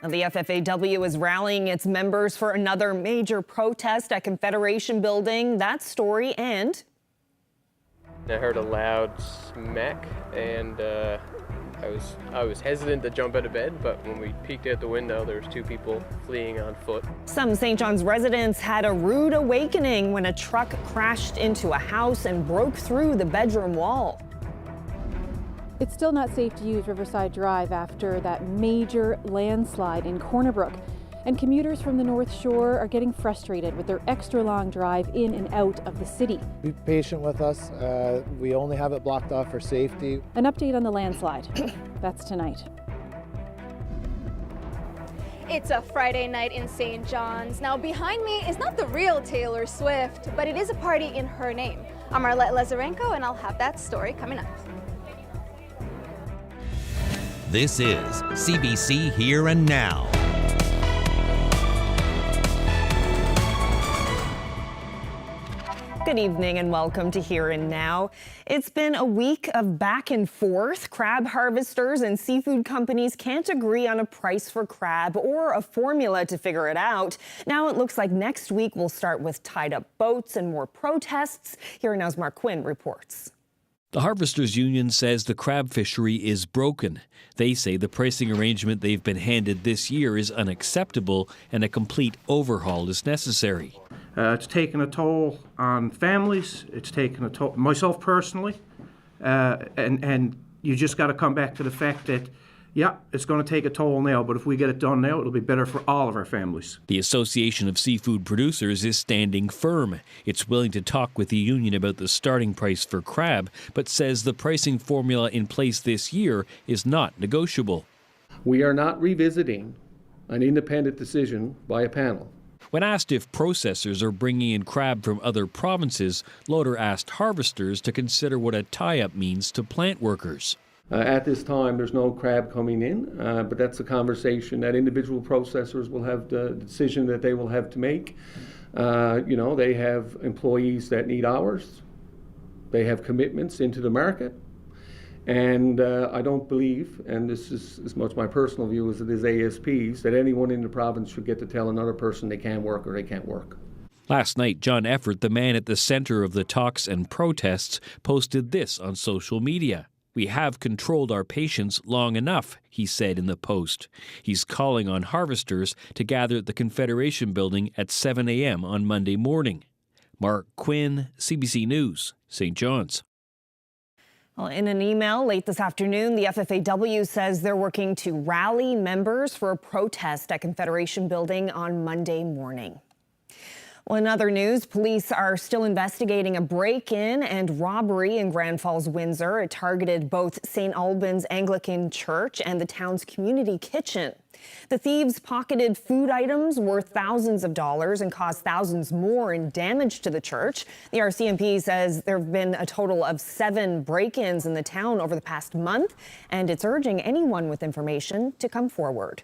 The FFAW is rallying its members for another major protest at Confederation Building. That story, and I heard a loud smack, and I was hesitant to jump out of bed, but when we peeked out the window, there was two people fleeing on foot. Some St. John's residents had a rude awakening when a truck crashed into a house and broke through the bedroom wall. It's still not safe to use Riverside Drive after that major landslide in Corner Brook. And commuters from the North Shore are getting frustrated with their extra long drive in and out of the city. Be patient with us. We only have it blocked off for safety. An update on the landslide. That's tonight. It's a Friday night in St. John's. Now behind me is not the real Taylor Swift, but it is a party in her name. I'm Arlette Lazarenko, and I'll have that story coming up. This is CBC Here and Now. Good evening and welcome to Here and Now. It's been a week of back and forth. Crab harvesters and seafood companies can't agree on a price for crab or a formula to figure it out. Now it looks like next week we'll start with tied up boats and more protests. Here and Now's Mark Quinn reports. The Harvesters Union says the crab fishery is broken. They say the pricing arrangement they've been handed this year is unacceptable and a complete overhaul is necessary. It's taken a toll on families. It's taken a toll, myself personally, and you just got to come back to the fact that, yeah, it's going to take a toll now, but if we get it done now, it'll be better for all of our families. The Association of Seafood Producers is standing firm. It's willing to talk with the union about the starting price for crab, but says the pricing formula in place this year is not negotiable. We are not revisiting an independent decision by a panel. When asked if processors are bringing in crab from other provinces, Loader asked harvesters to consider what a tie-up means to plant workers. At this time, there's no crab coming in, but that's a conversation that individual processors will have the decision that they will have to make. They have employees that need hours. They have commitments into the market. And I don't believe, and this is as much my personal view as it is ASP's, that anyone in the province should get to tell another person they can work or they can't work. Last night, John Effort, the man at the center of the talks and protests, posted this on social media. "We have controlled our patience long enough," he said in the post. He's calling on harvesters to gather at the Confederation Building at 7 a.m. on Monday morning. Mark Quinn, CBC News, St. John's. Well, in an email late this afternoon, the FFAW says they're working to rally members for a protest at Confederation Building on Monday morning. Well, in other news, police are still investigating a break-in and robbery in Grand Falls, Windsor. It targeted both St. Albans Anglican Church and the town's community kitchen. The thieves pocketed food items worth thousands of dollars and caused thousands more in damage to the church. The RCMP says there have been a total of 7 break-ins in the town over the past month, and it's urging anyone with information to come forward.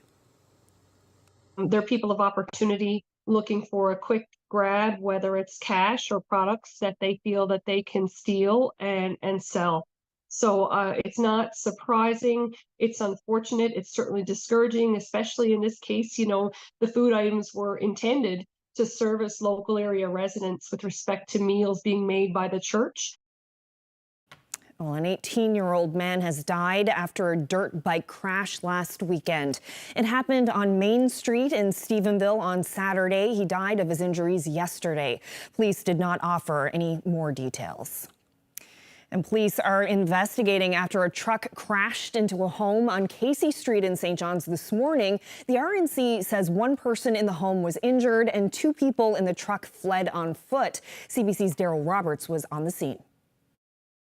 They're people of opportunity looking for a quick grab, whether it's cash or products that they feel that they can steal and sell. So it's not surprising. It's unfortunate. It's certainly discouraging, especially in this case. The food items were intended to service local area residents with respect to meals being made by the church. Well, an 18-year-old man has died after a dirt bike crash last weekend. It happened on Main Street in Stephenville on Saturday. He died of his injuries yesterday. Police did not offer any more details. And police are investigating after a truck crashed into a home on Casey Street in St. John's this morning. The RNC says one person in the home was injured and 2 people in the truck fled on foot. CBC's Daryl Roberts was on the scene.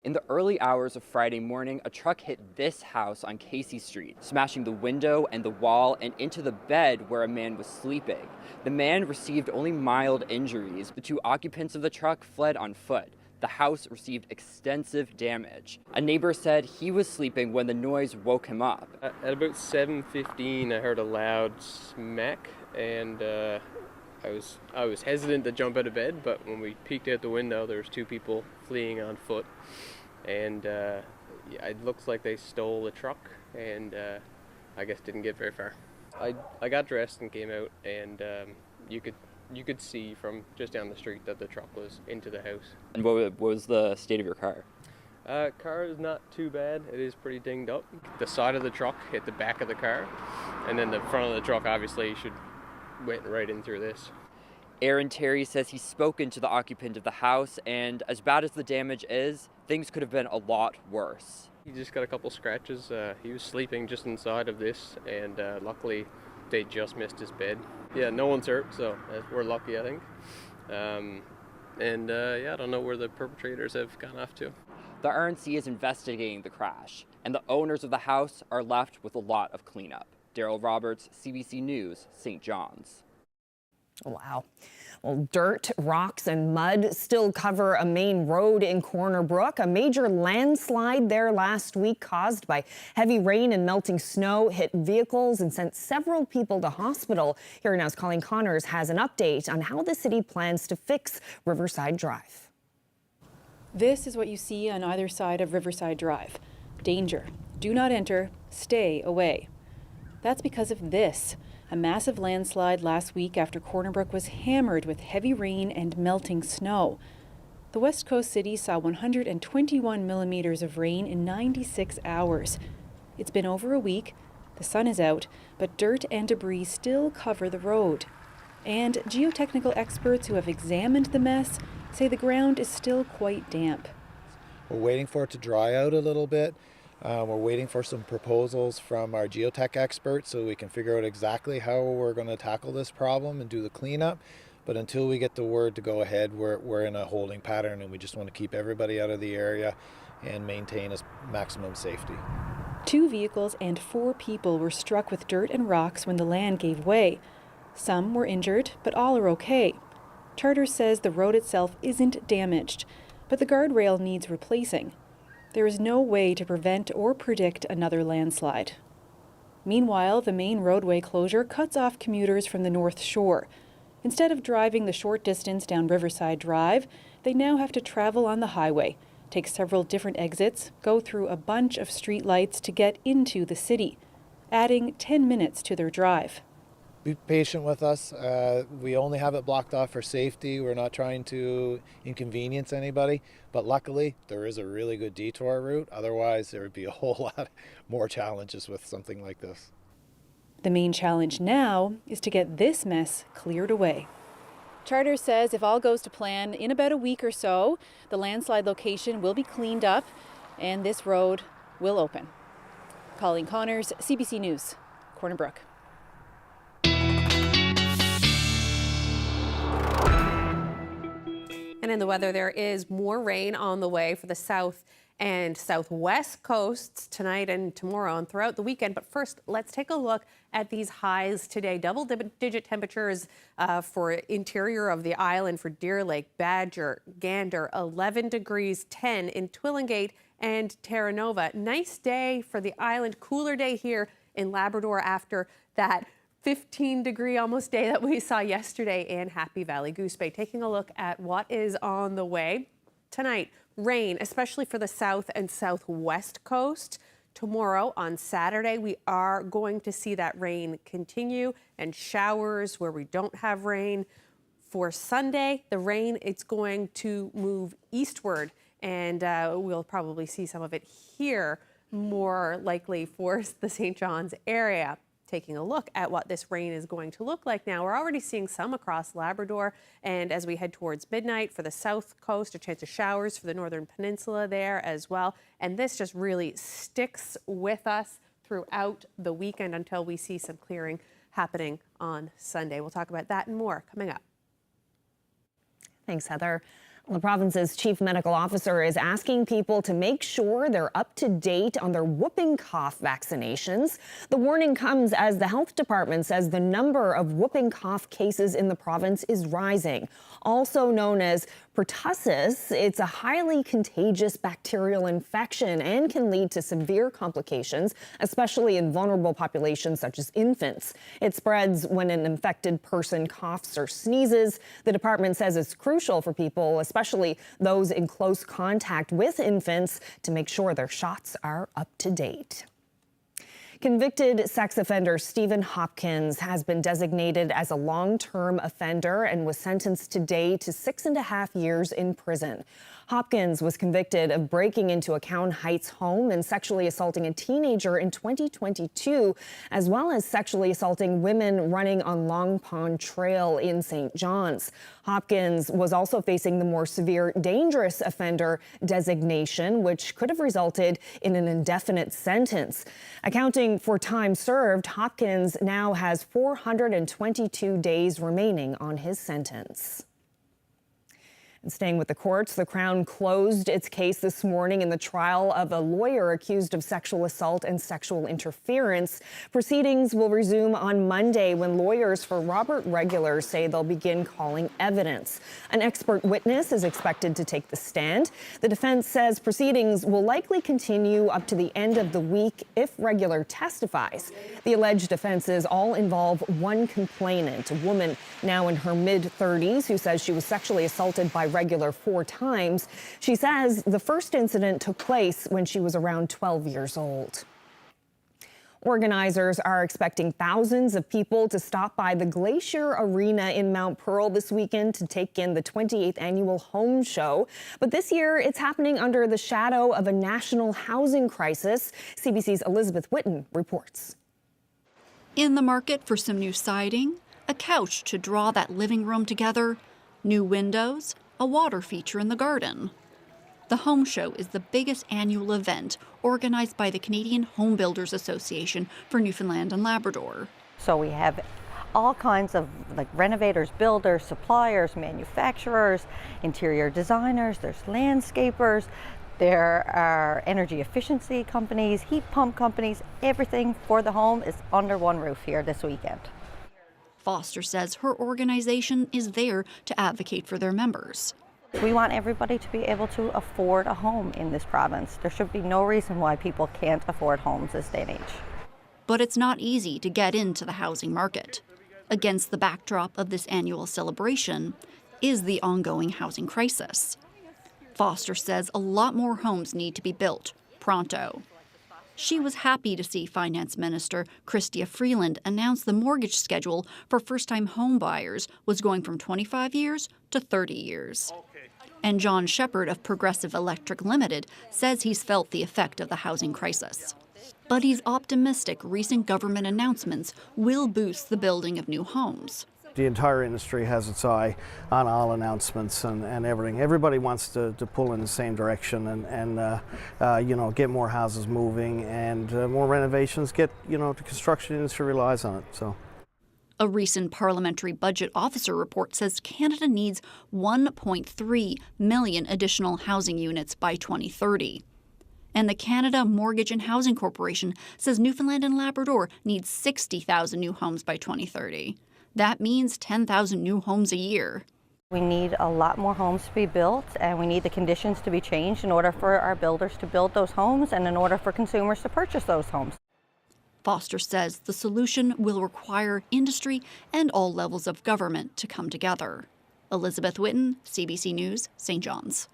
In the early hours of Friday morning, a truck hit this house on Casey Street, smashing the window and the wall and into the bed where a man was sleeping. The man received only mild injuries. The 2 occupants of the truck fled on foot. The house received extensive damage. A neighbor said he was sleeping when the noise woke him up. At about 7:15, I heard a loud smack, and I was hesitant to jump out of bed, but when we peeked out the window, there was 2 people fleeing on foot, and it looks like they stole the truck, and I guess didn't get very far. I got dressed and came out, and you could see from just down the street that the truck was into the house. And what was the state of your car? Car is not too bad. It is pretty dinged up. The side of the truck hit the back of the car, and then the front of the truck obviously went right in through this. Aaron Terry says he's spoken to the occupant of the house, and as bad as the damage is, things could have been a lot worse. He just got a couple scratches. He was sleeping just inside of this, and luckily they just missed his bed. Yeah, no one's hurt, so we're lucky, I think. Yeah, I don't know where the perpetrators have gone off to. The RNC is investigating the crash, and the owners of the house are left with a lot of cleanup. Daryl Roberts, CBC News, St. John's. Wow. Well, dirt, rocks, and mud still cover a main road in Corner Brook. A major landslide there last week caused by heavy rain and melting snow hit vehicles and sent several people to hospital. Here Now's Colleen Connors has an update on how the city plans to fix Riverside Drive. This is what you see on either side of Riverside Drive. Danger. Do not enter. Stay away. That's because of this. A massive landslide last week after Corner Brook was hammered with heavy rain and melting snow. The West Coast city saw 121 millimeters of rain in 96 hours. It's been over a week. The sun is out, but dirt and debris still cover the road. And geotechnical experts who have examined the mess say the ground is still quite damp. We're waiting for it to dry out a little bit. We're waiting for some proposals from our geotech experts so we can figure out exactly how we're going to tackle this problem and do the cleanup. But until we get the word to go ahead, we're in a holding pattern, and we just want to keep everybody out of the area and maintain maximum safety. 2 vehicles and 4 people were struck with dirt and rocks when the land gave way. Some were injured, but all are okay. Charter says the road itself isn't damaged, but the guardrail needs replacing. There is no way to prevent or predict another landslide. Meanwhile, the main roadway closure cuts off commuters from the North Shore. Instead of driving the short distance down Riverside Drive, they now have to travel on the highway, take several different exits, go through a bunch of street lights to get into the city, adding 10 minutes to their drive. Be patient with us. We only have it blocked off for safety. We're not trying to inconvenience anybody, but luckily there is a really good detour route. Otherwise, there would be a whole lot more challenges with something like this. The main challenge now is to get this mess cleared away. Charter says if all goes to plan, in about a week or so, the landslide location will be cleaned up and this road will open. Colleen Connors, CBC News, Corner Brook. And in the weather, there is more rain on the way for the south and southwest coasts tonight and tomorrow and throughout the weekend. But first, let's take a look at these highs today. Double-digit temperatures for interior of the island for Deer Lake, Badger, Gander, 11 degrees, 10 in Twillingate and Terra Nova. Nice day for the island, cooler day here in Labrador after that 15-degree almost day that we saw yesterday in Happy Valley Goose Bay. Taking a look at what is on the way tonight. Rain, especially for the south and southwest coast. Tomorrow on Saturday, we are going to see that rain continue and showers where we don't have rain. For Sunday, the rain, it's going to move eastward, and we'll probably see some of it here, more likely for the St. John's area. Taking a look at what this rain is going to look like now. We're already seeing some across Labrador, and as we head towards midnight for the south coast, a chance of showers for the northern peninsula there as well. And this just really sticks with us throughout the weekend until we see some clearing happening on Sunday. We'll talk about that and more coming up. Thanks, Heather. The province's chief medical officer is asking people to make sure they're up to date on their whooping cough vaccinations. The warning comes as the health department says the number of whooping cough cases in the province is rising. Also known as pertussis, it's a highly contagious bacterial infection and can lead to severe complications, especially in vulnerable populations such as infants. It spreads when an infected person coughs or sneezes. The department says it's crucial for people, especially those in close contact with infants, to make sure their shots are up to date. Convicted sex offender Stephen Hopkins has been designated as a long-term offender and was sentenced today to 6.5 years in prison. Hopkins was convicted of breaking into a Crown Heights home and sexually assaulting a teenager in 2022, as well as sexually assaulting women running on Long Pond Trail in St. John's. Hopkins was also facing the more severe dangerous offender designation, which could have resulted in an indefinite sentence. Accounting for time served, Hopkins now has 422 days remaining on his sentence. And staying with the courts, the Crown closed its case this morning in the trial of a lawyer accused of sexual assault and sexual interference. Proceedings will resume on Monday when lawyers for Robert Regular say they'll begin calling evidence. An expert witness is expected to take the stand. The defense says proceedings will likely continue up to the end of the week if Regular testifies. The alleged offenses all involve one complainant, a woman now in her mid-30s who says she was sexually assaulted by Regular 4 times. She says the first incident took place when she was around 12 years old. Organizers are expecting thousands of people to stop by the Glacier Arena in Mount Pearl this weekend to take in the 28th annual Home Show. But this year, it's happening under the shadow of a national housing crisis. CBC's Elizabeth Whitten reports. In the market for some new siding, a couch to draw that living room together, new windows, a water feature in the garden. The Home Show is the biggest annual event organized by the Canadian Home Builders Association for Newfoundland and Labrador. So we have all kinds of renovators, builders, suppliers, manufacturers, interior designers, there's landscapers, there are energy efficiency companies, heat pump companies, everything for the home is under one roof here this weekend. Foster says her organization is there to advocate for their members. We want everybody to be able to afford a home in this province. There should be no reason why people can't afford homes this day and age. But it's not easy to get into the housing market. Against the backdrop of this annual celebration is the ongoing housing crisis. Foster says a lot more homes need to be built pronto. She was happy to see Finance Minister Chrystia Freeland announce the mortgage schedule for first-time home buyers was going from 25 years to 30 years. And John Shepard of Progressive Electric Limited says he's felt the effect of the housing crisis. But he's optimistic recent government announcements will boost the building of new homes. The entire industry has its eye on all announcements and everything. Everybody wants to pull in the same direction and get more houses moving and more renovations. The construction industry relies on it. So. A recent Parliamentary Budget Officer report says Canada needs 1.3 million additional housing units by 2030. And the Canada Mortgage and Housing Corporation says Newfoundland and Labrador needs 60,000 new homes by 2030. That means 10,000 new homes a year. We need a lot more homes to be built, and we need the conditions to be changed in order for our builders to build those homes and in order for consumers to purchase those homes. Foster says the solution will require industry and all levels of government to come together. Elizabeth Whitten, CBC News, St. John's.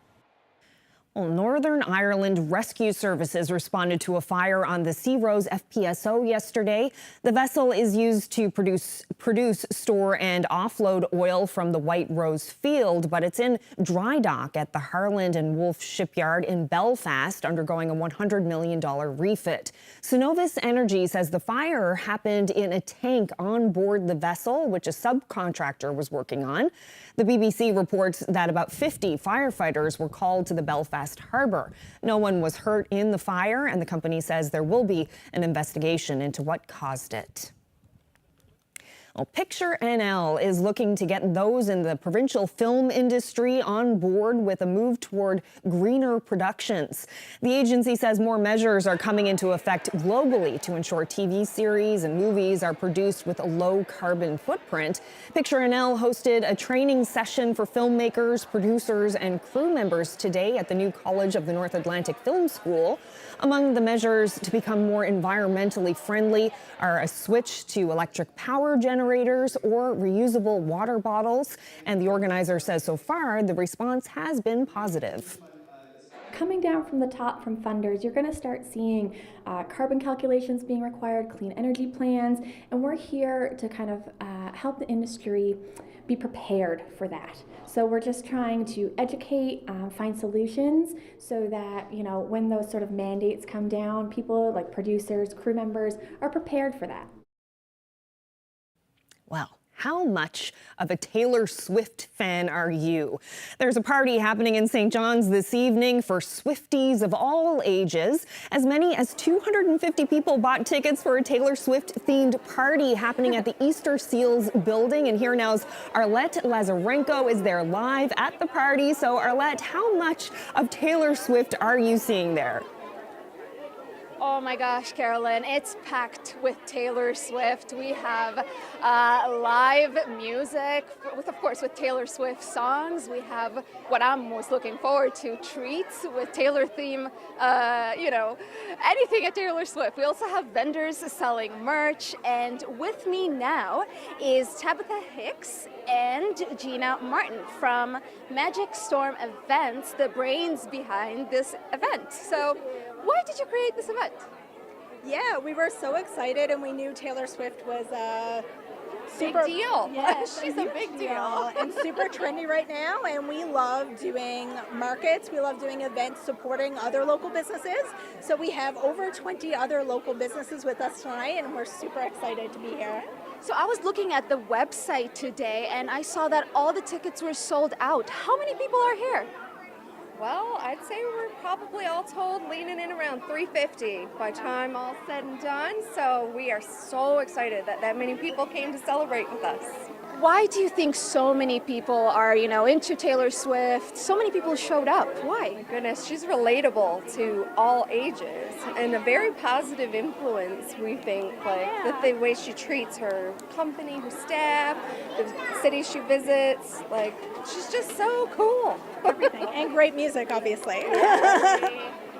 Well, Northern Ireland Rescue Services responded to a fire on the Sea Rose FPSO yesterday. The vessel is used to produce, store, and offload oil from the White Rose field, but it's in dry dock at the Harland and Wolff shipyard in Belfast, undergoing a $100 million refit. Synovus Energy says the fire happened in a tank on board the vessel, which a subcontractor was working on. The BBC reports that about 50 firefighters were called to the Belfast harbor. No one was hurt in the fire, and the company says there will be an investigation into what caused it. Well, Picture NL is looking to get those in the provincial film industry on board with a move toward greener productions. The agency says more measures are coming into effect globally to ensure TV series and movies are produced with a low carbon footprint. Picture NL hosted a training session for filmmakers, producers, and crew members today at the new College of the North Atlantic Film School. Among the measures to become more environmentally friendly are a switch to electric power generators or reusable water bottles. And the organizer says so far the response has been positive. coming down from the top from funders, you're going to start seeing carbon calculations being required, clean energy plans, and we're here to kind of help the industry be prepared for that. So we're just trying to educate, find solutions so that, you know, when those sort of mandates come down, people like producers, crew members are prepared for that. Well, how much of a Taylor Swift fan are you? There's a party happening in St. John's this evening for Swifties of all ages. As many as 250 people bought tickets for a Taylor Swift-themed party happening at the Easter Seals building. And here now's Arlette Lazarenko is there live at the party. So Arlette, how much of Taylor Swift are you seeing there? Oh my gosh, Carolyn, it's packed with Taylor Swift. We have live music, of course, with Taylor Swift songs. We have what I'm most looking forward to, treats with Taylor theme, you know, anything at Taylor Swift. We also have vendors selling merch. And with me now is Tabitha Hicks and Gina Martin from Magic Storm Events, the brains behind this event. So why did you create this event? Yeah, we were so excited, and we knew Taylor Swift was a Big deal. Yes, She's a big deal. and super trendy right now, and we love doing markets. We love doing events supporting other local businesses. So we have over 20 other local businesses with us tonight, and we're super excited to be here. So I was looking at the website today, and I saw that all the tickets were sold out. How many people are here? Well, I'd say we're probably all told leaning in around 350 by time all said and done. So we are so excited that that many people came to celebrate with us. Why do you think so many people are, you know, into Taylor Swift? So many people showed up. Why? Oh my goodness, she's relatable to all ages and a very positive influence, we think. Like the way she treats her company, her staff, the cities she visits. Like, she's just so cool. Everything. And great music, obviously.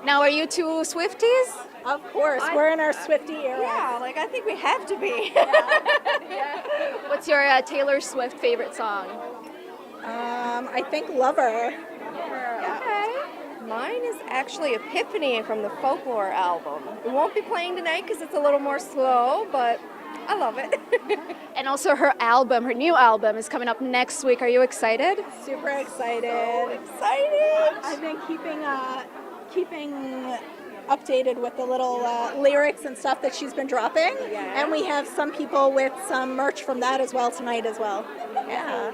Now, are you two Swifties? Of course, we're in our Swiftie era. Yeah, like I think we have to be. Yeah. What's your Taylor Swift favorite song? I think Lover. Yeah. Okay. Mine is actually Epiphany from the Folklore album. We won't be playing tonight because it's a little more slow, but I love it. And also her album, her new album is coming up next week. Are you excited? Super excited. So excited. I've been keeping updated with the little lyrics and stuff that she's been dropping. Yeah. And we have some people with some merch from that as well tonight as well. Yeah.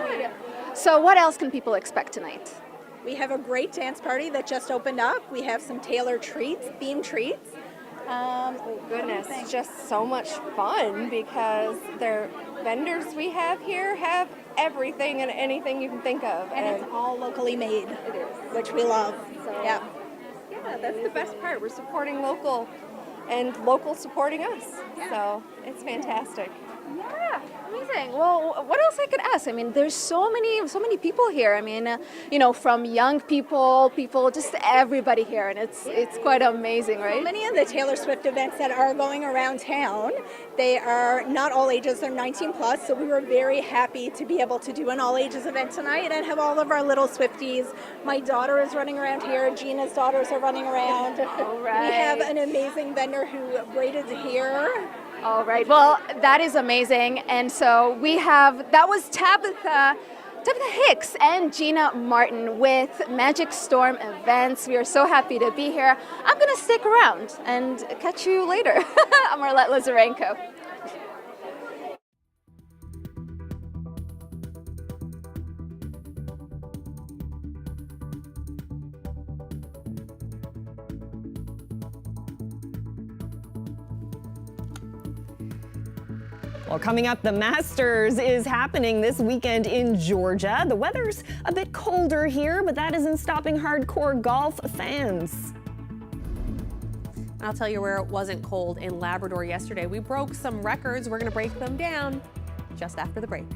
Good. So what else can people expect tonight? We have a great dance party that just opened up. We have some Taylor treats, themed treats. Oh goodness, just so much fun because their vendors we have here have everything and anything you can think of. And it's all locally made. It is. Which we love. So, yeah. Yeah, that's the best part. We're supporting local and local supporting us. Yeah. So it's fantastic. Yeah, amazing. Well, what else I could ask? I mean, there's so many people here. I mean, you know, from young people, just everybody here, and it's quite amazing, right? So many of the Taylor Swift events that are going around town, they are not all ages, they're 19 plus, so we were very happy to be able to do an all ages event tonight and have all of our little Swifties. My daughter is running around here, Gina's daughters are running around. All right. We have an amazing vendor who braided hair. All right. Well, that is amazing. And so that was Tabitha Hicks and Gina Martin with Magic Storm Events. We are so happy to be here. I'm going to stick around and catch you later. I'm Arlette Lazarenko. Well, coming up, the Masters is happening this weekend in Georgia. The weather's a bit colder here, but that isn't stopping hardcore golf fans. I'll tell you where it wasn't cold in Labrador yesterday. We broke some records. We're going to break them down just after the break.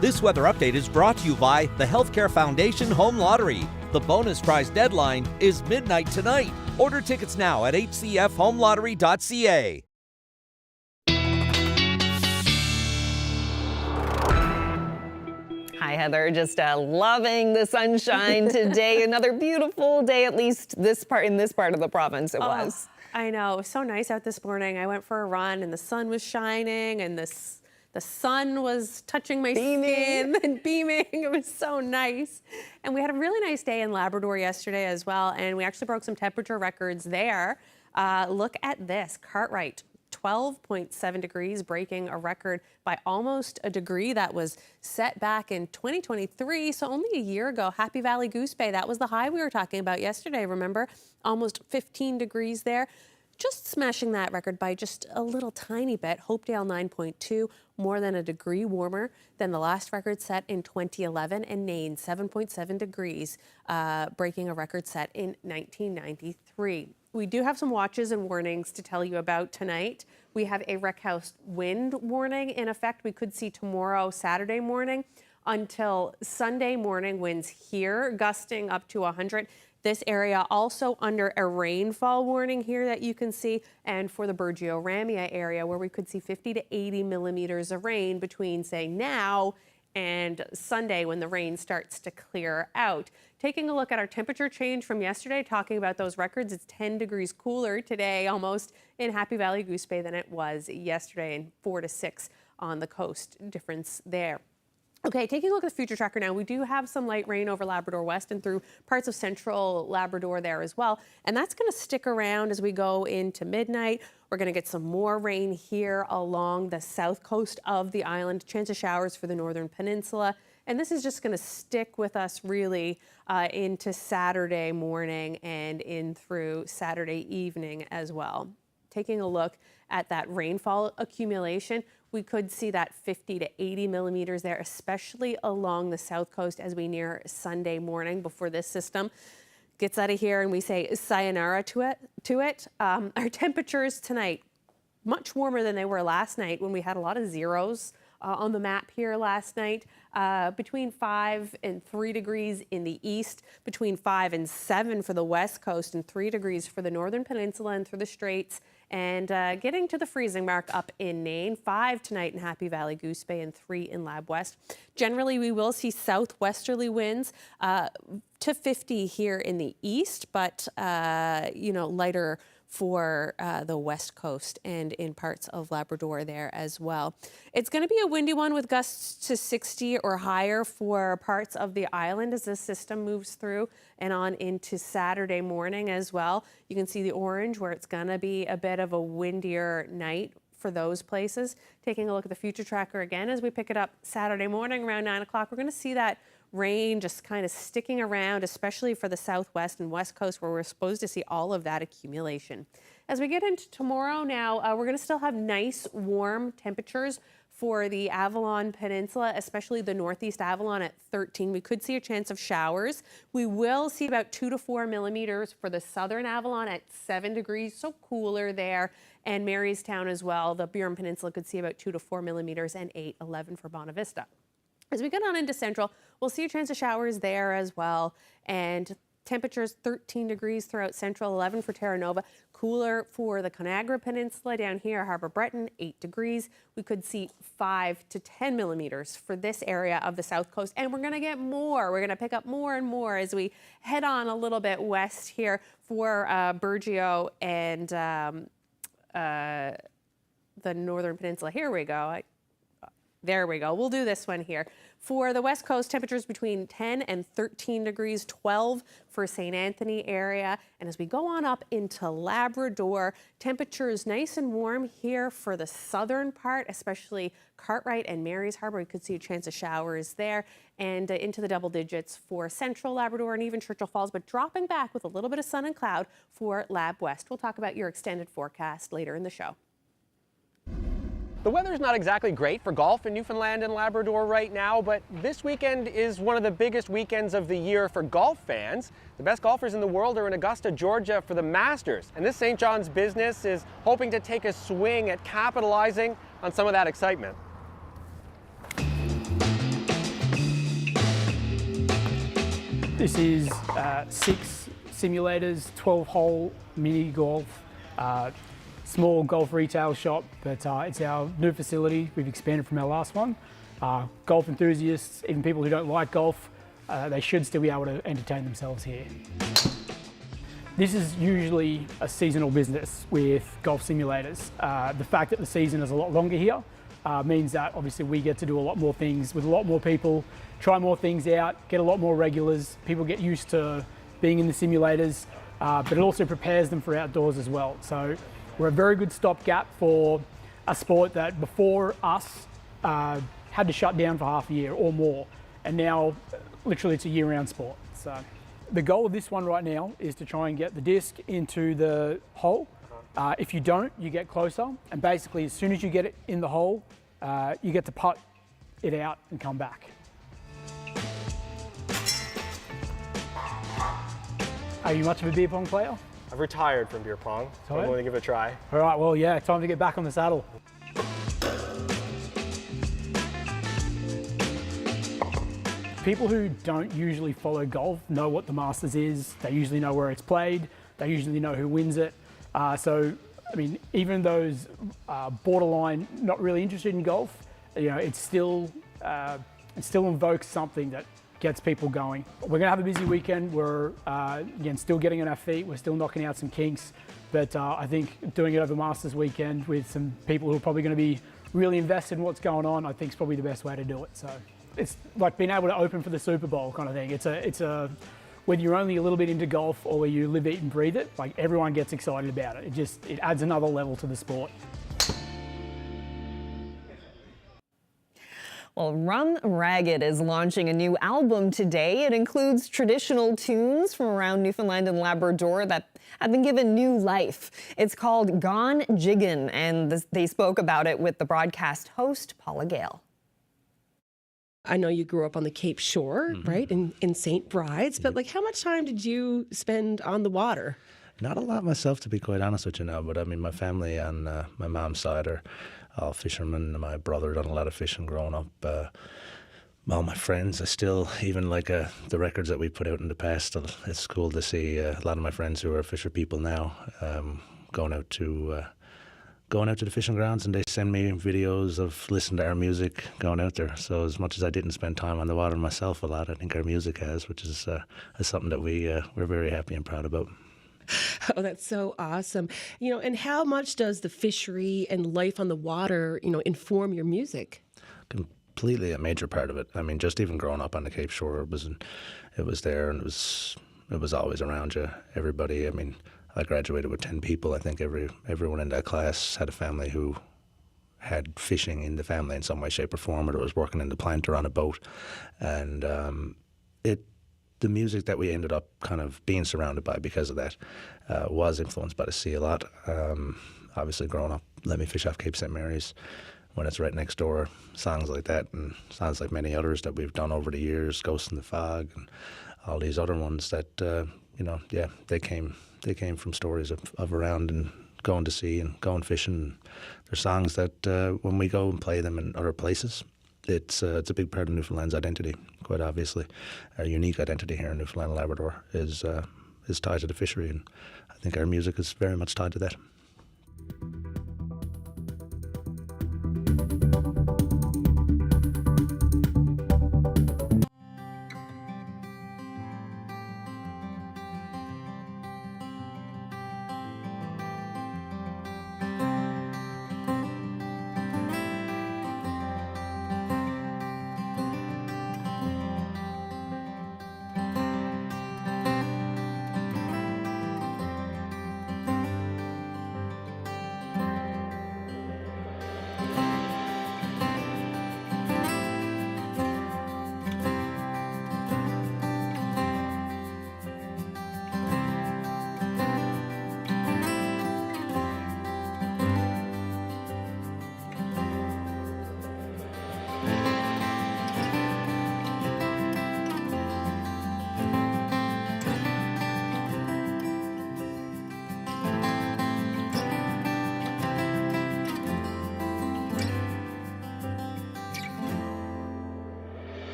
This weather update is brought to you by the Healthcare Foundation Home Lottery. The bonus prize deadline is midnight tonight. Order tickets now at hcfhomelottery.ca. Hi, Heather. Just loving the sunshine today. Another beautiful day, at least in this part of the province it was. I know. It was so nice out this morning. I went for a run and the sun was shining and the sun was touching my skin and beaming. It was so nice. And we had a really nice day in Labrador yesterday as well. And we actually broke some temperature records there. Look at this. Cartwright, 12.7 degrees, breaking a record by almost a degree that was set back in 2023. So only a year ago. Happy Valley Goose Bay, that was the high we were talking about yesterday, remember? Almost 15 degrees there. Just smashing that record by just a little tiny bit. Hopedale 9.2, more than a degree warmer than the last record set in 2011. And Nain 7.7 degrees, breaking a record set in 1993. We do have some watches and warnings to tell you about tonight. We have a wreck house wind warning in effect. We could see tomorrow, Saturday morning, until Sunday morning. Winds here gusting up to 100. This area also under a rainfall warning here that you can see, and for the Burgeo-Ramia area where we could see 50 to 80 millimeters of rain between, say, now and Sunday when the rain starts to clear out. Taking a look at our temperature change from yesterday, talking about those records, it's 10 degrees cooler today almost in Happy Valley Goose Bay than it was yesterday, and 4 to 6 on the coast difference there. Okay, taking a look at the future tracker now, we do have some light rain over Labrador West and through parts of central Labrador there as well. And that's going to stick around as we go into midnight. We're going to get some more rain here along the south coast of the island. Chance of showers for the northern peninsula. And this is just going to stick with us really into Saturday morning and in through Saturday evening as well. Taking a look at that rainfall accumulation, we could see that 50 to 80 millimeters there, especially along the south coast as we near Sunday morning before this system gets out of here and we say sayonara to it. Our temperatures tonight, much warmer than they were last night when we had a lot of zeros on the map here last night. Between 5 and 3 degrees in the east, between 5 and 7 for the west coast, and 3 degrees for the northern peninsula and through the straits. And getting to the freezing mark up in Nain, 5 tonight in Happy Valley Goose Bay and 3 in Lab West. Generally, we will see southwesterly winds to 50 here in the east, but lighter for the west coast and in parts of Labrador there as well. It's going to be a windy one with gusts to 60 or higher for parts of the island as this system moves through and on into Saturday morning as well. You can see the orange where it's going to be a bit of a windier night for those places. Taking a look at the future tracker again as we pick it up Saturday morning around 9 o'clock, we're going to see that rain just kind of sticking around, especially for the southwest and west coast where we're supposed to see all of that accumulation. As we get into tomorrow now, we're going to still have nice warm temperatures for the Avalon Peninsula, especially the northeast Avalon at 13. We could see a chance of showers. We will see about 2 to 4 millimeters for the southern Avalon at 7 degrees, so cooler there. And Marystown as well. The Burin Peninsula could see about 2 to 4 millimeters and 8-11 for Bonavista. As we get on into central, we'll see a chance of showers there as well. And temperatures 13 degrees throughout central, 11 for Terra Nova. Cooler for the Conagra Peninsula down here, Harbour Breton, 8 degrees. We could see 5 to 10 millimeters for this area of the south coast. And we're going to get more. We're going to pick up more and more as we head on a little bit west here for Burgeo and the northern peninsula. Here we go. There we go. We'll do this one here. For the west coast, temperatures between 10 and 13 degrees, 12 for St. Anthony area. And as we go on up into Labrador, temperatures nice and warm here for the southern part, especially Cartwright and Mary's Harbour. We could see a chance of showers there, and into the double digits for central Labrador and even Churchill Falls, but dropping back with a little bit of sun and cloud for Lab West. We'll talk about your extended forecast later in the show. The weather's not exactly great for golf in Newfoundland and Labrador right now, but this weekend is one of the biggest weekends of the year for golf fans. The best golfers in the world are in Augusta, Georgia for the Masters, and this St. John's business is hoping to take a swing at capitalizing on some of that excitement. This is 6 simulators, 12-hole mini golf, small golf retail shop, but it's our new facility. We've expanded from our last one. Golf enthusiasts, even people who don't like golf, they should still be able to entertain themselves here. This is usually a seasonal business with golf simulators. The fact that the season is a lot longer here means that obviously we get to do a lot more things with a lot more people, try more things out, get a lot more regulars. People get used to being in the simulators, but it also prepares them for outdoors as well. So we're a very good stopgap for a sport that before us had to shut down for half a year or more, and now literally it's a year-round sport. So the goal of this one right now is to try and get the disc into the hole. If you don't, you get closer, and basically as soon as you get it in the hole, you get to putt it out and come back. Are you much of a beer pong player? I've retired from beer pong, so I'm going to give it a try. All right, well, yeah, time to get back on the saddle. People who don't usually follow golf know what the Masters is. They usually know where it's played. They usually know who wins it. So, I mean, even those borderline not really interested in golf, you know, it still invokes something that gets people going. We're gonna have a busy weekend. We're, again, still getting on our feet. We're still knocking out some kinks. But I think doing it over Masters weekend with some people who are probably gonna be really invested in what's going on, I think is probably the best way to do it. So it's like being able to open for the Super Bowl kind of thing. It's a whether you're only a little bit into golf or where you live, eat and breathe it, like everyone gets excited about it. It adds another level to the sport. Well, Rum Ragged is launching a new album today. It includes traditional tunes from around Newfoundland and Labrador that have been given new life. It's called Gone Jiggin', and they spoke about it with the broadcast host, Paula Gale. I know you grew up on the Cape Shore, right, in St. Bride's, but like how much time did you spend on the water? Not a lot myself, to be quite honest with you now, but I mean, my family on my mom's side are all fishermen. My brother done a lot of fishing growing up. All my friends, I still, even like the records that we put out in the past, it's cool to see a lot of my friends who are fisher people now going out to the fishing grounds, and they send me videos of listening to our music going out there. So as much as I didn't spend time on the water myself a lot, I think our music has, which is something that we're very happy and proud about. Oh, that's so awesome. You know, and how much does the fishery and life on the water, you know, inform your music? Completely a major part of it. I mean, just even growing up on the Cape Shore, it was there, and it was always around you. Everybody, I mean, I graduated with 10 people. I think everyone in that class had a family who had fishing in the family in some way, shape, or form, or was working in the plant or on a boat. And the music that we ended up kind of being surrounded by because of that was influenced by the sea a lot. Obviously, growing up, Let Me Fish Off Cape St. Mary's, when it's right next door, songs like that, and songs like many others that we've done over the years, Ghost in the Fog, and all these other ones that, they came from stories of around and going to sea and going fishing. They're songs that when we go and play them in other places, it's a big part of Newfoundland's identity, quite obviously. Our unique identity here in Newfoundland and Labrador is tied to the fishery, and I think our music is very much tied to that.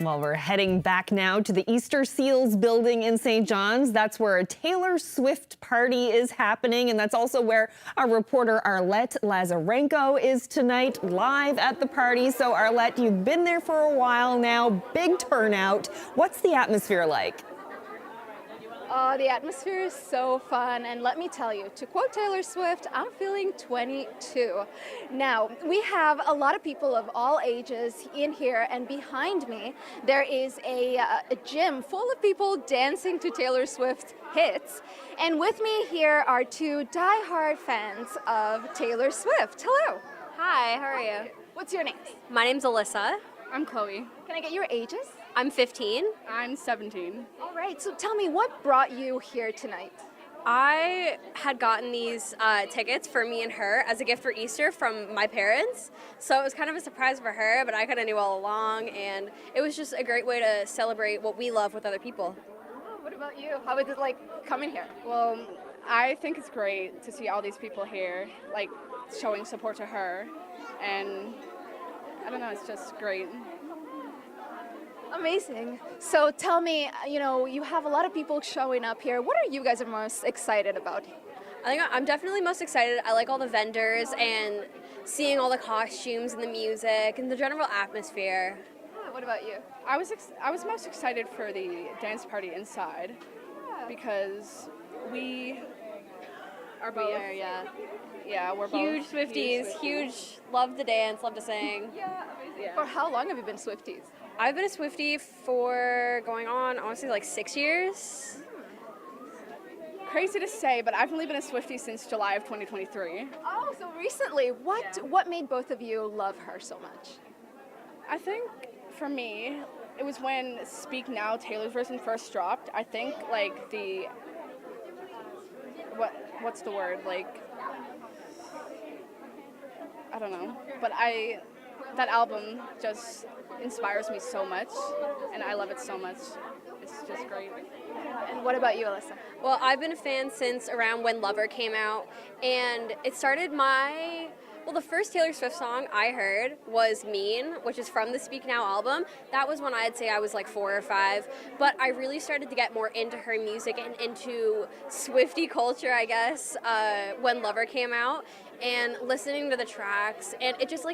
Well, we're heading back now to the Easter Seals building in St. John's. That's where a Taylor Swift party is happening, and that's also where our reporter Arlette Lazarenko is tonight, live at the party. So Arlette, you've been there for a while now, big turnout. What's the atmosphere like? Oh, the atmosphere is so fun, and let me tell you, to quote Taylor Swift, I'm feeling 22. Now, we have a lot of people of all ages in here, and behind me, there is a gym full of people dancing to Taylor Swift hits, and with me here are two diehard fans of Taylor Swift. Hello. Hi, how are you? What's your name? My name's Alyssa. I'm Chloe. Can I get your ages? I'm 15. I'm 17. All right, so tell me, what brought you here tonight? I had gotten these tickets for me and her as a gift for Easter from my parents. So it was kind of a surprise for her, but I kind of knew all along, and it was just a great way to celebrate what we love with other people. Oh, what about you? How was it like coming here? Well, I think it's great to see all these people here, like showing support to her, and I don't know, it's just great. Amazing. So tell me, you have a lot of people showing up here. What are you guys most excited about? I think I'm definitely most excited. I like all the vendors and seeing all the costumes and the music and the general atmosphere. What about you? I was most excited for the dance party inside because we are both. Yeah, we're huge both Swifties. Huge, love to dance, love to sing. Yeah, amazing. For how long have you been Swifties? I've been a Swiftie for going on, honestly, like 6 years. Crazy to say, but I've only been a Swiftie since July of 2023. Oh, so recently. What made both of you love her so much? I think for me, it was when Speak Now, Taylor's version first dropped. I think like what's the word? Like, I don't know, but that album just inspires me so much, and I love it so much. It's just great. And what about you, Alyssa? Well, I've been a fan since around when Lover came out, and it started the first Taylor Swift song I heard was Mean, which is from the Speak Now album. That was when I'd say I was like 4 or 5, but I really started to get more into her music and into Swiftie culture, I guess, when Lover came out, and listening to the tracks, and it just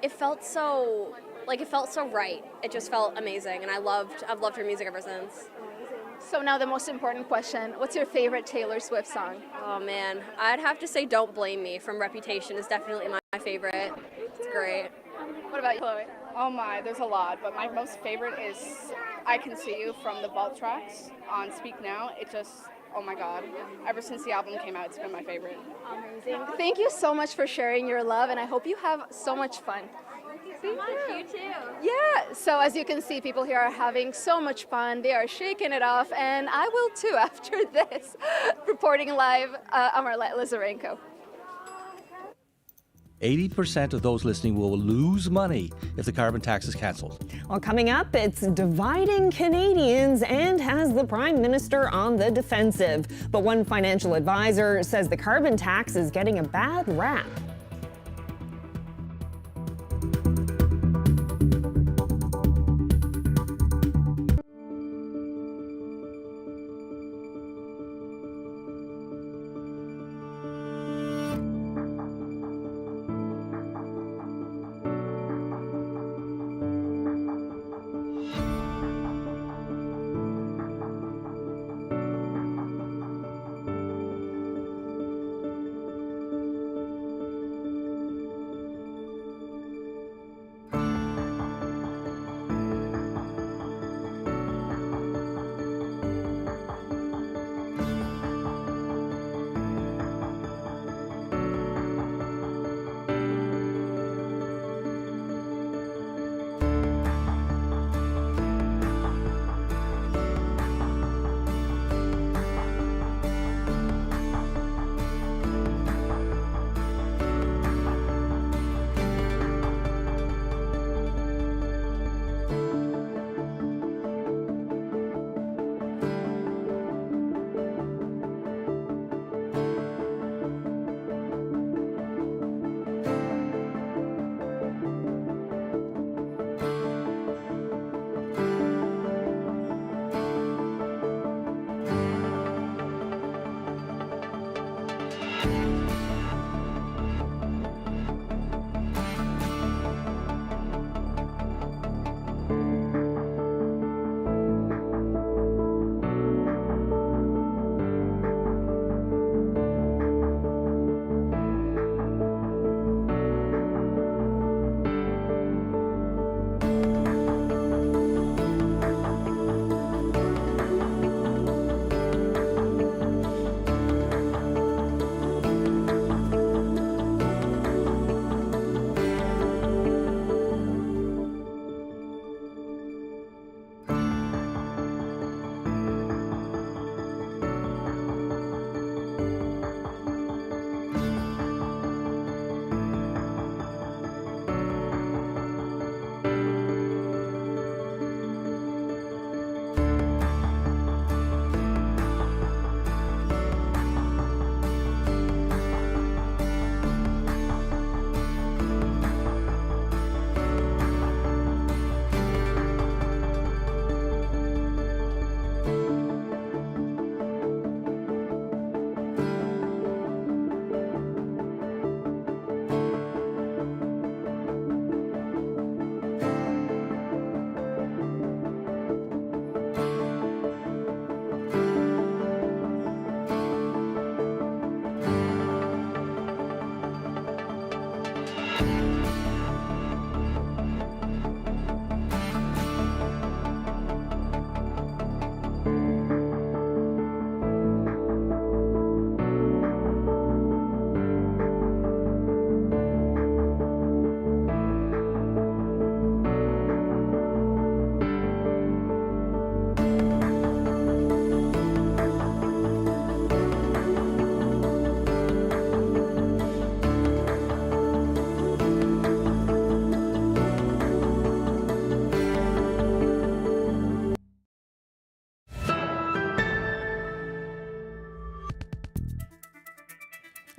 it felt so right. It just felt amazing, and I've loved her music ever since. So now the most important question, what's your favorite Taylor Swift song? Oh man, I'd have to say Don't Blame Me from Reputation is definitely my favorite. It's great. What about you, Chloe? Oh my, there's a lot, but my most favorite is I Can See You from the vault tracks on Speak Now. It just, oh my God. Ever since the album came out, it's been my favorite. Amazing. Thank you so much for sharing your love, and I hope you have so much fun. You too. Yeah, so as you can see, people here are having so much fun. They are shaking it off, and I will too after this. Reporting live, I'm Arlette Lazarenko. 80% of those listening will lose money if the carbon tax is cancelled. Well, coming up, it's dividing Canadians and has the Prime Minister on the defensive. But one financial advisor says the carbon tax is getting a bad rap.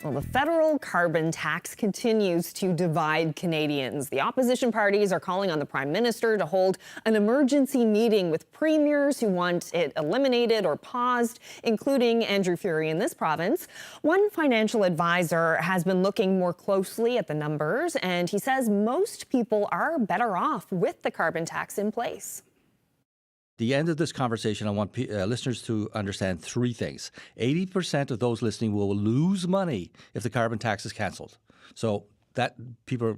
Well, the federal carbon tax continues to divide Canadians. The opposition parties are calling on the Prime Minister to hold an emergency meeting with premiers who want it eliminated or paused, including Andrew Furey in this province. One financial advisor has been looking more closely at the numbers, and he says most people are better off with the carbon tax in place. The end of this conversation, I want listeners to understand three things. 80% of those listening will lose money if the carbon tax is cancelled. So that people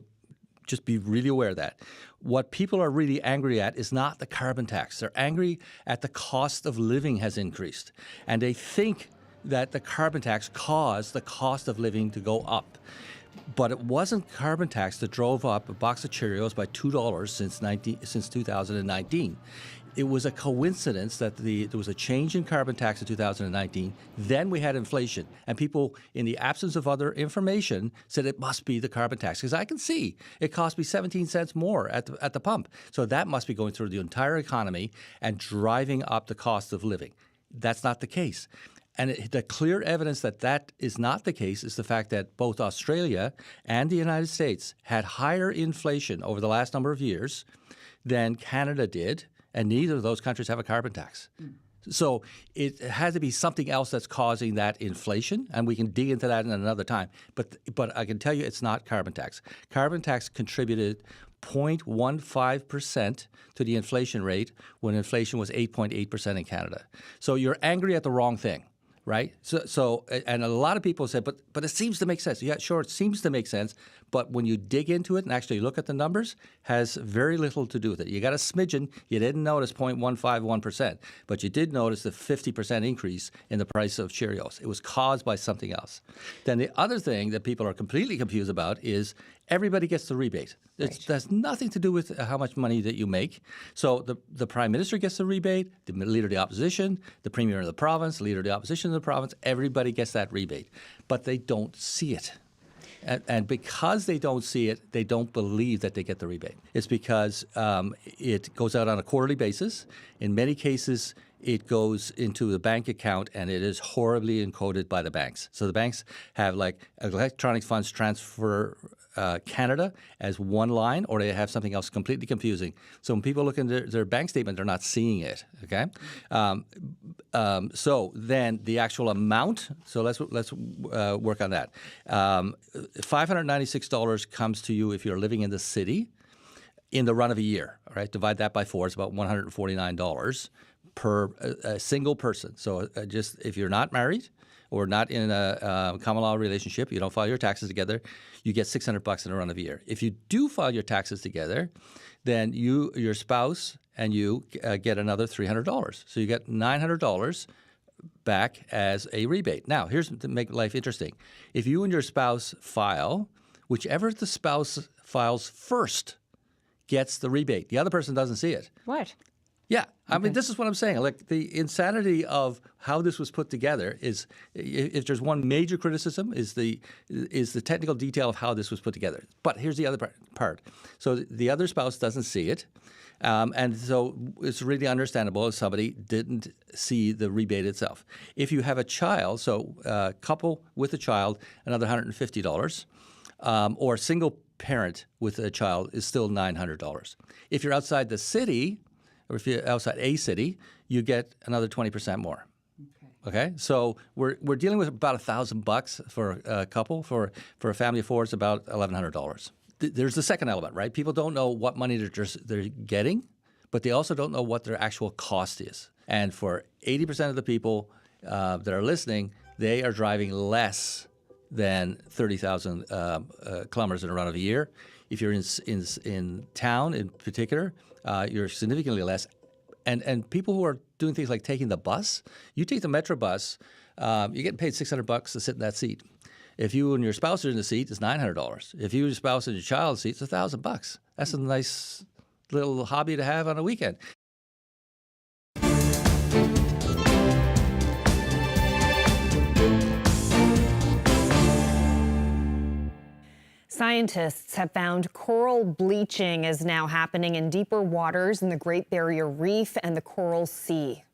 just be really aware of that. What people are really angry at is not the carbon tax. They're angry at the cost of living has increased. And they think that the carbon tax caused the cost of living to go up. But it wasn't carbon tax that drove up a box of Cheerios by $2 since 2019. It was a coincidence that there was a change in carbon tax in 2019. Then we had inflation. And people, in the absence of other information, said it must be the carbon tax. Because I can see it cost me 17 cents more at the pump. So that must be going through the entire economy and driving up the cost of living. That's not the case. And the clear evidence that that is not the case is the fact that both Australia and the United States had higher inflation over the last number of years than Canada did. And neither of those countries have a carbon tax. So it has to be something else that's causing that inflation, and we can dig into that in another time. But I can tell you it's not carbon tax. Carbon tax contributed 0.15% to the inflation rate when inflation was 8.8% in Canada. So you're angry at the wrong thing. Right? So, and a lot of people say, but it seems to make sense. Yeah, sure, it seems to make sense. But when you dig into it and actually look at the numbers, has very little to do with it. You got a smidgen. You didn't notice 0.151%, but you did notice the 50% increase in the price of Cheerios. It was caused by something else. Then the other thing that people are completely confused about is everybody gets the rebate. It has nothing to do with how much money that you make. So the Prime Minister gets the rebate, the Leader of the Opposition, the Premier of the province, the Leader of the Opposition of the province, everybody gets that rebate. But they don't see it. And because they don't see it, they don't believe that they get the rebate. It's because it goes out on a quarterly basis. In many cases, it goes into the bank account and it is horribly encoded by the banks. So the banks have like electronic funds transfer Canada as one line, or they have something else completely confusing. So when people look in their bank statement, they're not seeing it. Okay, so then the actual amount. So let's work on that. $596 comes to you if you're living in the city in the run of a year. All right, divide that by 4. It's about $149 per single person. So just if you're not married or not in a common law relationship, you don't file your taxes together, you get $600 in a run of a year. If you do file your taxes together, then your spouse and you get another $300. So you get $900 back as a rebate. Now, here's to make life interesting. If you and your spouse file, whichever the spouse files first gets the rebate. The other person doesn't see it. What? Yeah, I mean, this is what I'm saying. Like, the insanity of how this was put together is, if there's one major criticism, is the technical detail of how this was put together. But here's the other part. So the other spouse doesn't see it, and so it's really understandable if somebody didn't see the rebate itself. If you have a child, so a couple with a child, another $150, or a single parent with a child is still $900. If you're outside the city, or if you're outside a city, you get another 20% more. Okay, so we're dealing with about $1,000 for a couple. For a family of four, it's about $1,100. There's the second element, right? People don't know what money they're getting, but they also don't know what their actual cost is. And for 80% of the people that are listening, they are driving less than 30,000 kilometers in a run of a year. If you're in town in particular, you're significantly less. And people who are doing things like taking the bus, you take the Metro bus, you're getting paid $600 to sit in that seat. If you and your spouse are in the seat, it's $900. If you and your spouse and your child in the seat, it's $1,000. That's a nice little hobby to have on a weekend. Scientists have found coral bleaching is now happening in deeper waters in the Great Barrier Reef and the Coral Sea.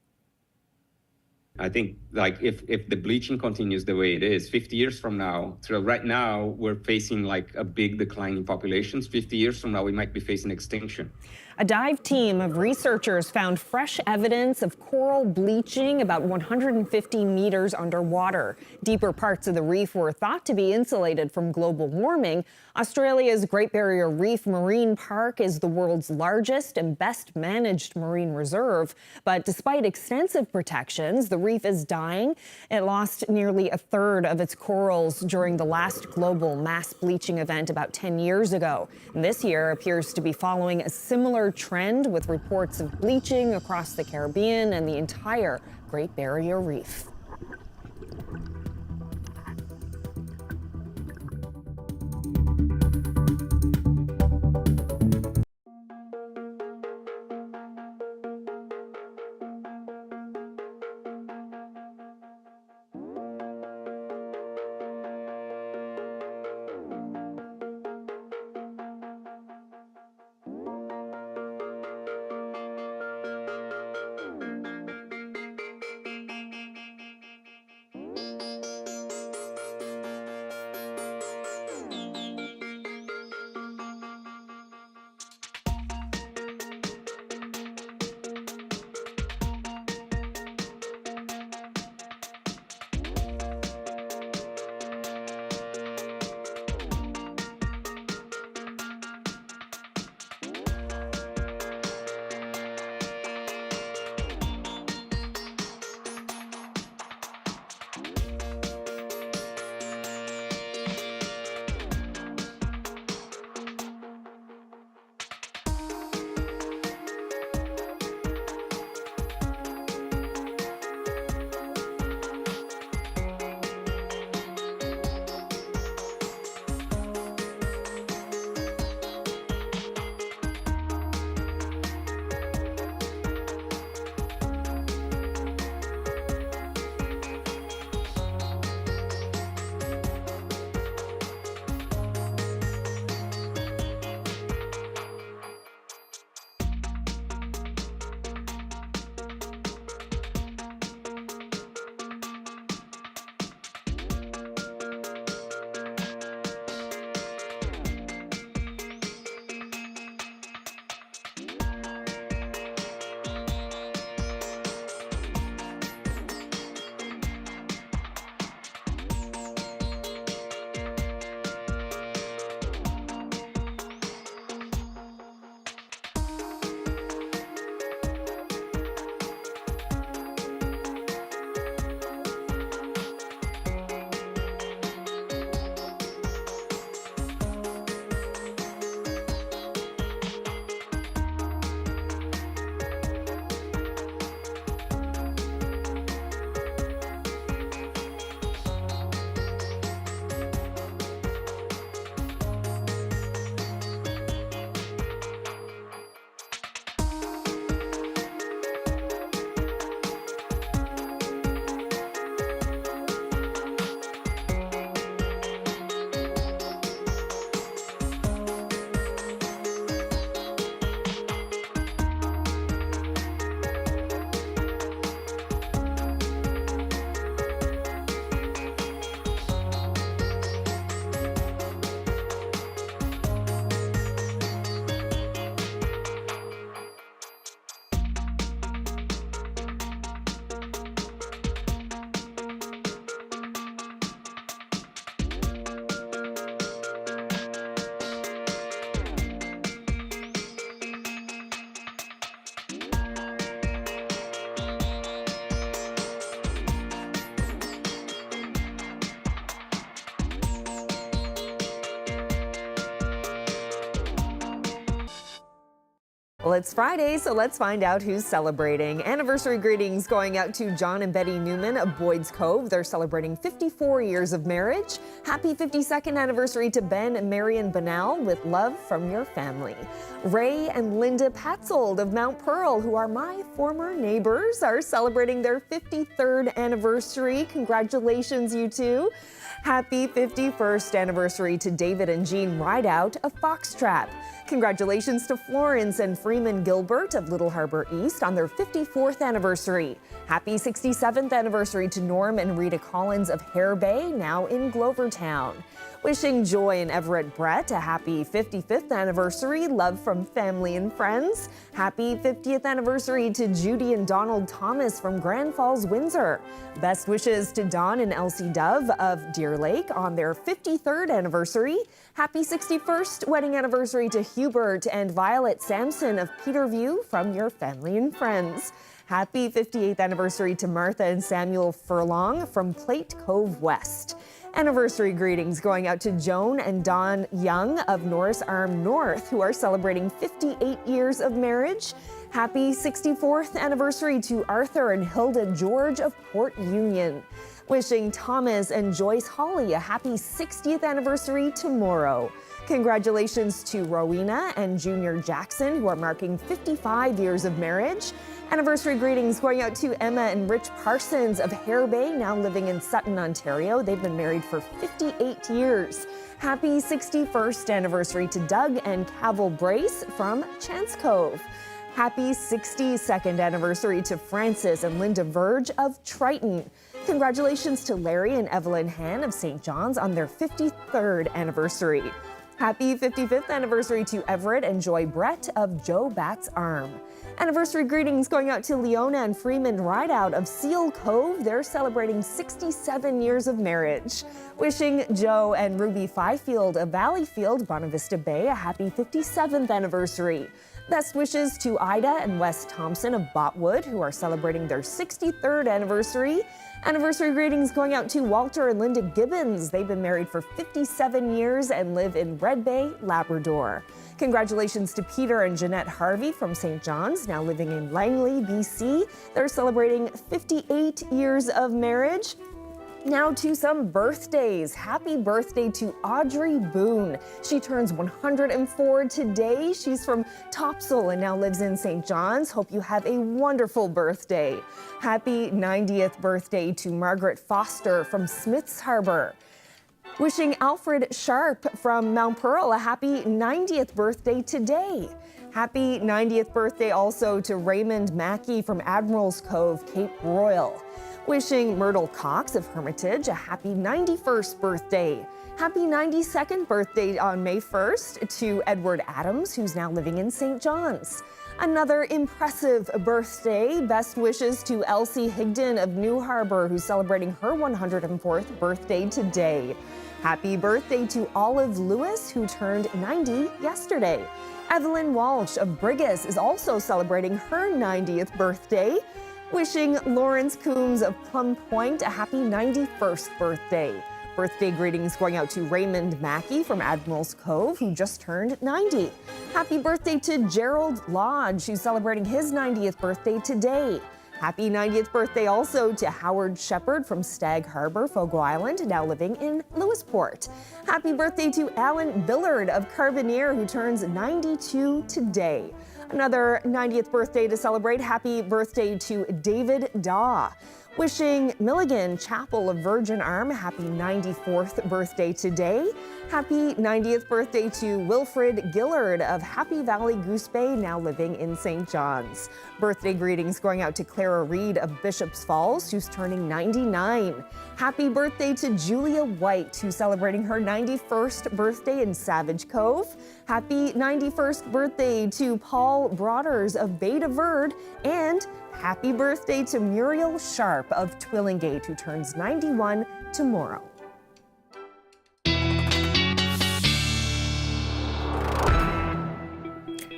I think like if the bleaching continues the way it is, 50 years from now, so right now we're facing like a big decline in populations. 50 years from now, we might be facing extinction. A dive team of researchers found fresh evidence of coral bleaching about 150 meters underwater. Deeper parts of the reef were thought to be insulated from global warming. Australia's Great Barrier Reef Marine Park is the world's largest and best managed marine reserve. But despite extensive protections, the reef is dying. It lost nearly a third of its corals during the last global mass bleaching event about 10 years ago. And this year appears to be following a similar trend with reports of bleaching across the Caribbean and the entire Great Barrier Reef. Well, it's Friday, so let's find out who's celebrating. Anniversary greetings going out to John and Betty Newman of Boyd's Cove. They're celebrating 54 years of marriage. Happy 52nd anniversary to Ben and Marion Bonnell with love from your family. Ray and Linda Patzold of Mount Pearl, who are my former neighbors, are celebrating their 53rd anniversary. Congratulations, you two. Happy 51st anniversary to David and Jean Rideout of Foxtrap. Congratulations to Florence and Freeman Gilbert of Little Harbor East on their 54th anniversary. Happy 67th anniversary to Norm and Rita Collins of Hare Bay, now in Glovertown. Wishing Joy and Everett Brett a happy 55th anniversary. Love from family and friends. Happy 50th anniversary to Judy and Donald Thomas from Grand Falls, Windsor. Best wishes to Don and Elsie Dove of Deer Lake on their 53rd anniversary. Happy 61st wedding anniversary to Hubert and Violet Sampson of Peterview from your family and friends. Happy 58th anniversary to Martha and Samuel Furlong from Plate Cove West. Anniversary greetings going out to Joan and Don Young of Norris Arm North, who are celebrating 58 years of marriage. Happy 64th anniversary to Arthur and Hilda George of Port Union. Wishing Thomas and Joyce Hawley a happy 60th anniversary tomorrow. Congratulations to Rowena and Junior Jackson, who are marking 55 years of marriage. Anniversary greetings going out to Emma and Rich Parsons of Hare Bay, now living in Sutton, Ontario. They've been married for 58 years. Happy 61st anniversary to Doug and Cavill Brace from Chance Cove. Happy 62nd anniversary to Francis and Linda Verge of Triton. Congratulations to Larry and Evelyn Han of St. John's on their 53rd anniversary. Happy 55th anniversary to Everett and Joy Brett of Joe Bat's Arm. Anniversary greetings going out to Leona and Freeman Rideout of Seal Cove. They're celebrating 67 years of marriage. Wishing Joe and Ruby Fifield of Valleyfield, Bonavista Bay, a happy 57th anniversary. Best wishes to Ida and Wes Thompson of Botwood, who are celebrating their 63rd anniversary. Anniversary greetings going out to Walter and Linda Gibbons. They've been married for 57 years and live in Red Bay, Labrador. Congratulations to Peter and Jeanette Harvey from St. John's, now living in Langley, BC. They're celebrating 58 years of marriage. Now to some birthdays. Happy birthday to Audrey Boone. She turns 104 today. She's from Topsail and now lives in St. John's. Hope you have a wonderful birthday. Happy 90th birthday to Margaret Foster from Smiths Harbor. Wishing Alfred Sharp from Mount Pearl a happy 90th birthday today. Happy 90th birthday also to Raymond Mackey from Admiral's Cove, Cape Royal. Wishing Myrtle Cox of Hermitage a happy 91st birthday. Happy 92nd birthday on May 1st to Edward Adams, who's now living in St. John's. Another impressive birthday. Best wishes to Elsie Higdon of New Harbor, who's celebrating her 104th birthday today. Happy birthday to Olive Lewis, who turned 90 yesterday. Evelyn Walsh of Brigus is also celebrating her 90th birthday. Wishing Lawrence Coombs of Plum Point a happy 91st birthday. Birthday greetings going out to Raymond Mackey from Admiral's Cove, who just turned 90. Happy birthday to Gerald Lodge, who's celebrating his 90th birthday today. Happy 90th birthday also to Howard Shepard from Stag Harbor, Fogo Island, now living in Lewisport. Happy birthday to Alan Billard of Carbonear, who turns 92 today. Another 90th birthday to celebrate. Happy birthday to David Daw. Wishing Milligan Chapel of Virgin Arm a happy 94th birthday today. Happy 90th birthday to Wilfred Gillard of Happy Valley Goose Bay, now living in St. John's. Birthday greetings going out to Clara Reed of Bishop's Falls, who's turning 99. Happy birthday to Julia White, who's celebrating her 91st birthday in Savage Cove. Happy 91st birthday to Paul Broaders of Bay de Verde, and happy birthday to Muriel Sharp of Twillingate, who turns 91 tomorrow.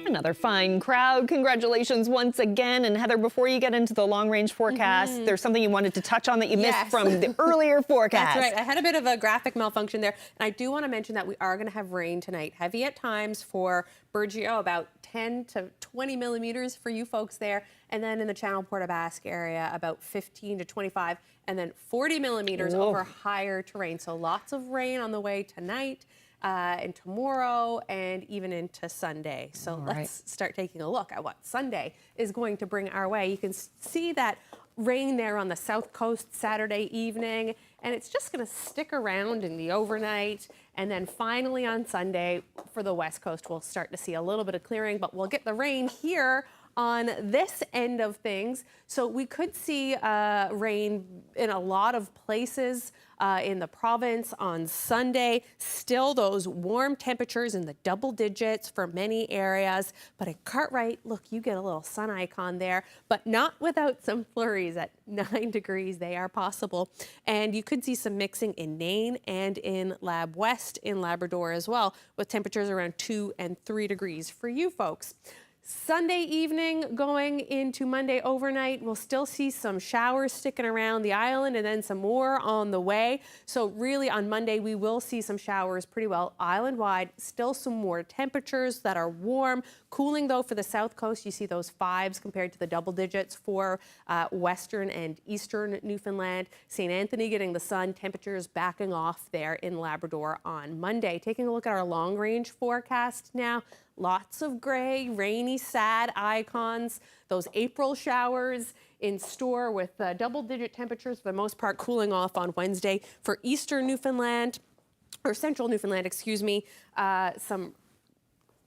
Another fine crowd. Congratulations once again. And Heather, before you get into the long-range forecast, there's something you wanted to touch on that you missed from the earlier forecast. That's right. I had a bit of a graphic malfunction there. And I do want to mention that we are going to have rain tonight. Heavy at times for Burgeo, about 10 to 20 millimeters for you folks there. And then in the Channel Port Basque area, about 15 to 25. And then 40 millimeters over higher terrain. So lots of rain on the way tonight. And tomorrow and even into Sunday. So let's start taking a look at what Sunday is going to bring our way. You can see that rain there on the south coast Saturday evening, and it's just going to stick around in the overnight. And then finally on Sunday for the west coast, we'll start to see a little bit of clearing, but we'll get the rain here on this end of things. So we could see rain in a lot of places in the province on Sunday. Still those warm temperatures in the double digits for many areas. But at Cartwright, look, you get a little sun icon there, but not without some flurries at 9 degrees. They are possible. And you could see some mixing in Nain and in Lab West in Labrador as well, with temperatures around 2 and 3 degrees for you folks. Sunday evening going into Monday overnight, we'll still see some showers sticking around the island and then some more on the way. So really on Monday, we will see some showers pretty well island-wide. Still some more temperatures that are warm. Cooling though for the south coast, you see those 5s compared to the double digits for western and eastern Newfoundland. St. Anthony getting the sun, temperatures backing off there in Labrador on Monday. Taking a look at our long range forecast now. Lots of gray, rainy, sad icons. Those April showers in store with double-digit temperatures for the most part cooling off on Wednesday for eastern Newfoundland, or central Newfoundland, excuse me. Some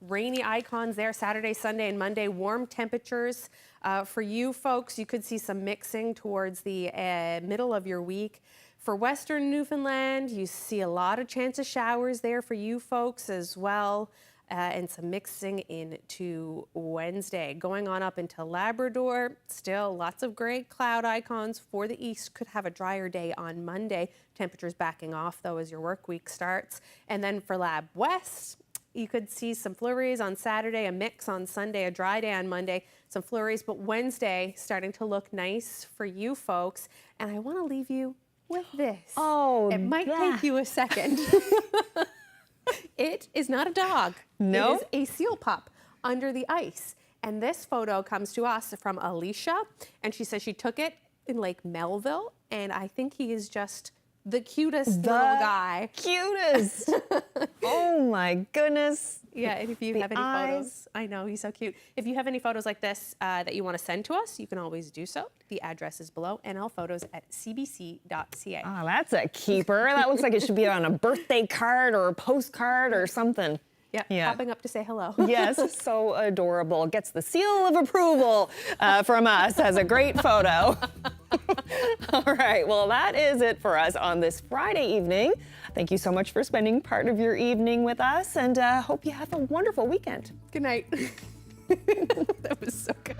rainy icons there Saturday, Sunday, and Monday. Warm temperatures for you folks. You could see some mixing towards the middle of your week. For western Newfoundland, you see a lot of chance of showers there for you folks as well. And some mixing into Wednesday. Going on up into Labrador, still lots of gray cloud icons for the east. Could have a drier day on Monday. Temperatures backing off though as your work week starts. And then for Lab West, you could see some flurries on Saturday, a mix on Sunday, a dry day on Monday, some flurries, but Wednesday starting to look nice for you folks. And I want to leave you with this. Oh, it might take you a second. It is not a dog. No? It is a seal pup under the ice. And this photo comes to us from Alicia. And she says she took it in Lake Melville. And I think he is just the cutest little guy. Cutest. Oh my goodness. Yeah, and if you have any photos, I know, he's so cute. If you have any photos like this that you want to send to us, you can always do so. The address is below, nlphotos@cbc.ca. Oh, that's a keeper. That looks like it should be on a birthday card or a postcard or something. Yeah, popping up to say hello. Yes, so adorable. Gets the seal of approval from us as a great photo. All right, well, that is it for us on this Friday evening. Thank you so much for spending part of your evening with us, and hope you have a wonderful weekend. Good night. That was so good.